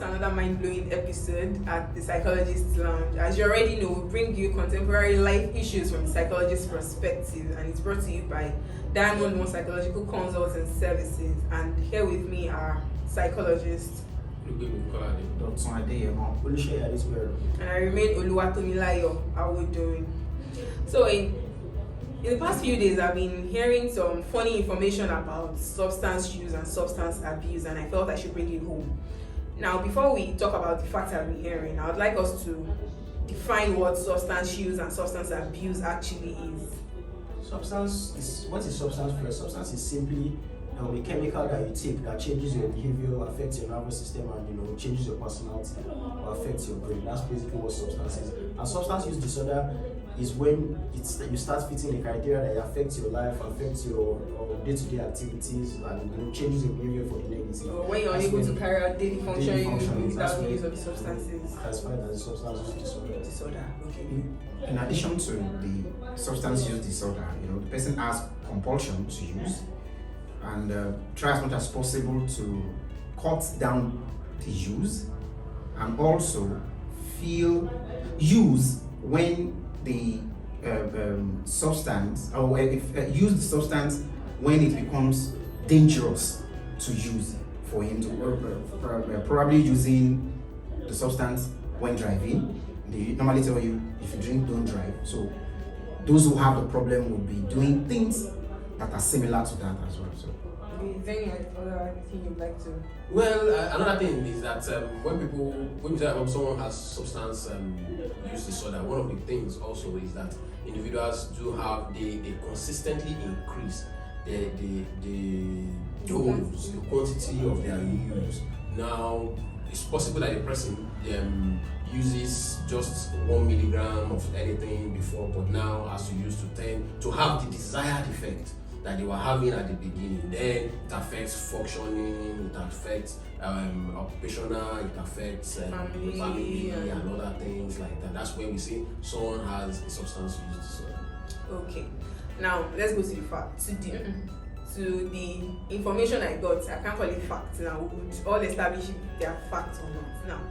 to another mind-blowing episode at the Psychologist Lounge. As you already know, we bring you contemporary life issues from the psychologist's perspective, and it's brought to you by Diamond One Psychological Consulting Services. And here with me are psychologists. And I remain Oluwatomilayo. How are we doing? So in the past few days, I've been hearing some funny information about substance use and substance abuse, and I felt I should bring it home. Now, before we talk about the facts I've been hearing, I would like us to define what substance use and substance abuse actually is. What is substance first? Substance is simply a chemical that you take that changes your behavior, affects your nervous system, and changes your personality or affects your brain. That's basically what substance is. And substance use disorder is when you start fitting the criteria that affects your life, affects your day-to-day activities, and changes your behavior for the negative. So when you're unable to carry out daily function without the use of the substances. Classified as a substance use disorder. Okay. In addition to the substance use disorder, the person has compulsion to use and try as much as possible to cut down the use, and also feel use when the substance, or use the substance when it becomes dangerous to use for him to probably using the substance when driving. They normally tell you, if you drink, don't drive. So those who have the problem will be doing things that are similar to that as well. So is there any other thing you'd like to? Well, another thing is that when we say someone has substance use disorder, one of the things also is that individuals do have they consistently increase the dose, the quantity of their use. Now, it's possible that a person uses just 1 milligram of anything before, but now has to use to 10 to have the desired effect that they were having at the beginning. Then it affects functioning, it affects occupational, it affects family and other things like that. That's where we say someone has a substance use disorder. Okay. Now let's go to the fact. To the information I got, I can't call it facts now. We would all establish if they are facts or not. Now,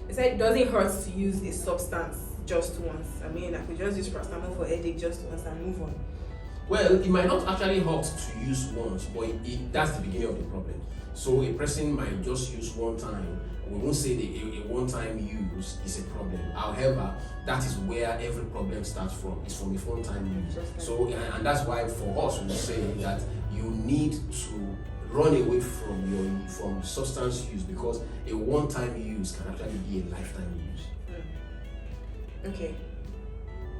they said it doesn't hurt to use a substance just once. I mean, I could just use paracetamol for headache just once and move on. Well, it might not actually hurt to use once, but that's the beginning of the problem. So a person might just use one time. We won't say a one-time use is a problem. However, that is where every problem starts from. It's from a one-time use. So, and that's why for us we say that you need to run away from substance use, because a one-time use can actually be a lifetime use. Okay.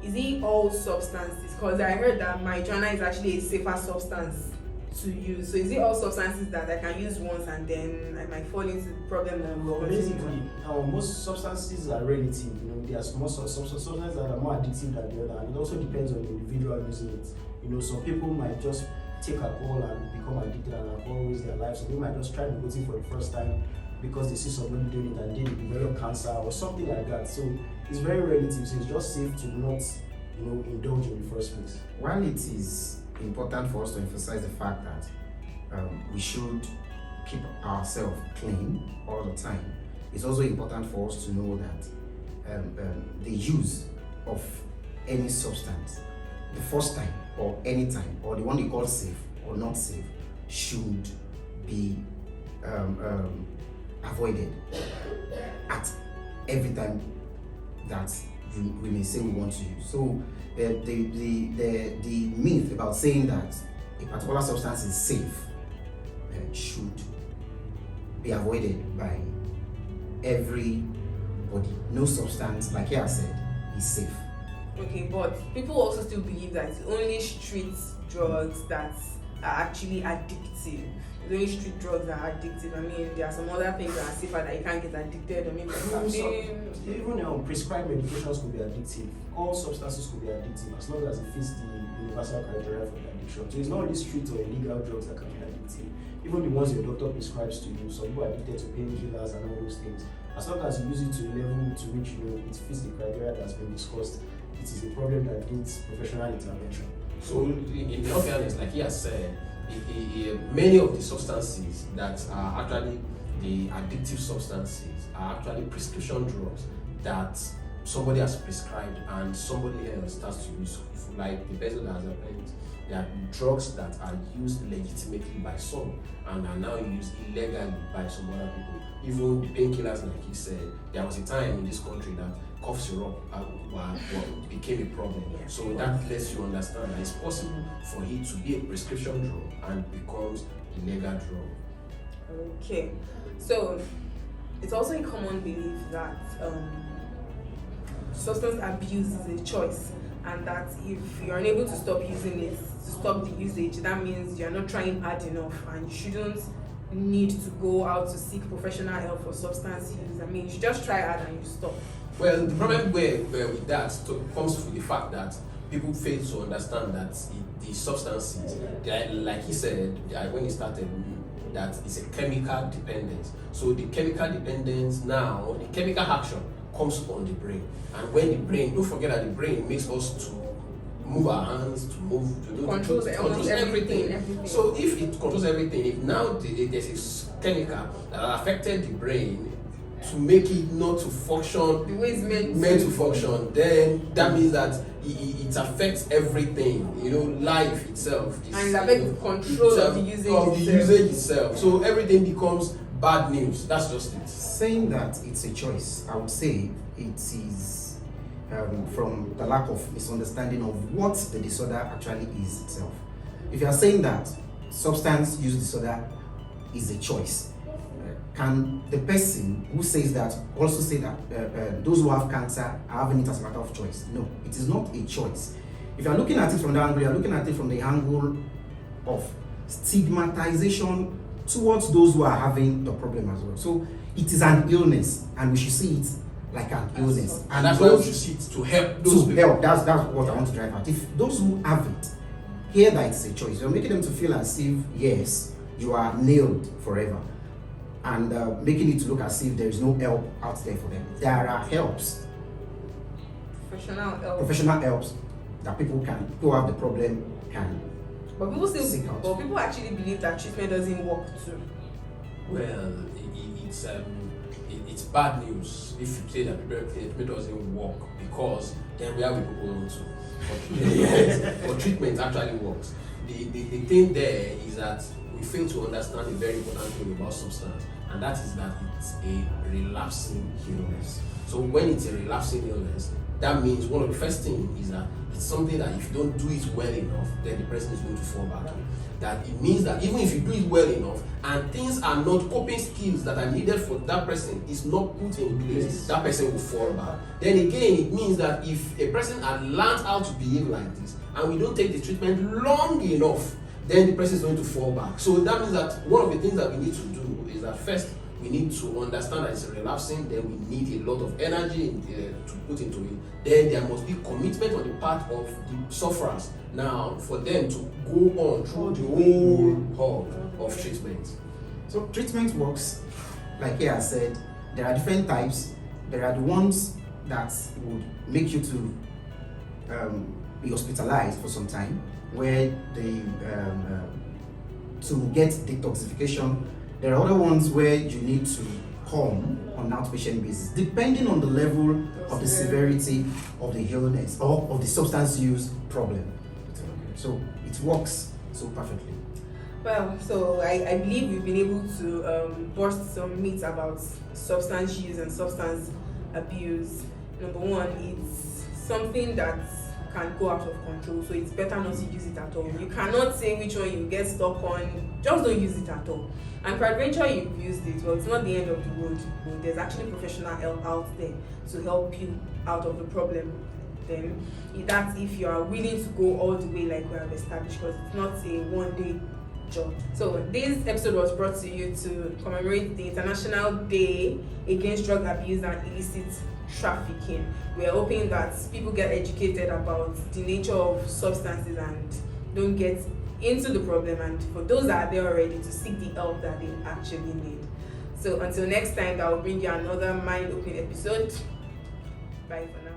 Is it all substances? Because I heard that marijuana is actually a safer substance to use. So is it all substances that I can use once and then I might fall into the problem? Well, basically, most substances are relative. There are some substances that are more addictive than the other, and it also depends on the individual using it. Some people might just take alcohol and become addicted and alcohol ruins their life. So they might just try nicotine for the first time because they see somebody doing it and then they develop cancer or something like that. So it's very relative. So it's just safe to not, indulge in the first place. while it is important for us to emphasize the fact that we should keep ourselves clean all the time, it's also important for us to know that the use of any substance, the first time or any time, or the one you call safe or not safe, should be avoided at every time that we may say we want to use. So the myth about saying that a particular substance is safe should be avoided by everybody. No substance, like I said, is safe. Okay, but people also still believe that it's only street drugs that are actually addictive. It's only street drugs that are addictive. I mean, there are some other things that are safer that you can't get addicted. I mean, even prescribed medications could be addictive. All substances could be addictive as long as it fits the universal criteria for the addiction. So it's not only street or illegal drugs that can be addictive. Even the ones your doctor prescribes to you. Some people are addicted to painkillers and all those things. As long as you use it to a level to which it fits the criteria that's been discussed, it is a problem that needs professional intervention. So in all fairness, like he has said, many of the substances that are actually the addictive substances are actually prescription drugs that somebody has prescribed and somebody else starts to use, like the person that has happened. There are drugs that are used legitimately by some and are now used illegally by some other people. Even the painkillers, like he said, there was a time in this country that cough syrup became a problem. So that lets you understand that it's possible for it to be a prescription drug and becomes a legal drug. Okay, so it's also a common belief that substance abuse is a choice, and that if you're unable to stop using it, to stop the usage, that means you're not trying hard enough and you shouldn't need to go out to seek professional help for substance use. I mean, you should just try hard and you stop. Well, the problem with that comes from the fact that people fail to understand that the substances, like he said when he started, that it's a chemical dependence. So the chemical dependence now, the chemical action comes on the brain. And when the brain, don't forget that the brain makes us to move our hands, to move, controls everything. So if it controls everything, if now there's a chemical that affected the brain to make it not to function the way it's meant to function, then that means that it affects everything, life itself. And it affects the control of the usage itself. So everything becomes bad news. That's just it. Saying that it's a choice, I would say it is from the lack of misunderstanding of what the disorder actually is itself. If you are saying that substance use disorder is a choice, can the person who says that also say that those who have cancer are having it as a matter of choice? No, it is not a choice. If you are looking at it from that angle, you are looking at it from the angle of stigmatization towards those who are having the problem as well. So it is an illness, and we should see it like an illness. And that's why we should see it to help those people. Help. That's what I want to drive at. If those who have it hear that it's a choice, you're making them to feel as if, yes, you are nailed forever. And making it to look as if there is no help out there for them. There are helps. Professional helps that people who have the problem can. But people actually believe that treatment doesn't work too. Well, it's bad news if you say that treatment doesn't work, because then where will people go to? But treatment actually works. The thing there is that we fail to understand a very important thing about substance, and that is that it's a relapsing illness. So when it's a relapsing illness, that means one of the first things is that it's something that if you don't do it well enough, then the person is going to fall back on. That it means that even if you do it well enough and things are not, coping skills that are needed for that person is not put in place, that person will fall back. Then again, it means that if a person had learned how to behave like this and we don't take the treatment long enough, then the person is going to fall back. So that means that one of the things that we need to do is that first, we need to understand that it's relapsing, then we need a lot of energy to put into it. Then there must be commitment on the part of the sufferers now for them to go on through the whole hall of treatment. So treatment works, like I said, there are different types. There are the ones that would make you to be hospitalized for some time, where they to get detoxification. There are other ones where you need to come on an outpatient basis, depending on the level of the severity of the illness or of the substance use problem. So it works so perfectly. Well, so I believe we've been able to burst some myths about substance use and substance abuse. Number one, it's something that can go out of control, so it's better not to use it at all. You cannot say which one you get stuck on, just don't use it at all. And peradventure you've used it, well, it's not the end of the road. There's actually professional help out there to help you out of the problem. Then that's if you are willing to go all the way, like we have established, because it's not a one-day job. So this episode was brought to you to commemorate the International Day Against Drug Abuse and Illicit Trafficking. We are hoping that people get educated about the nature of substances and don't get into the problem, and for those that are there already, to seek the help that they actually need. So until next time, I will bring you another mind-opening episode. Bye for now.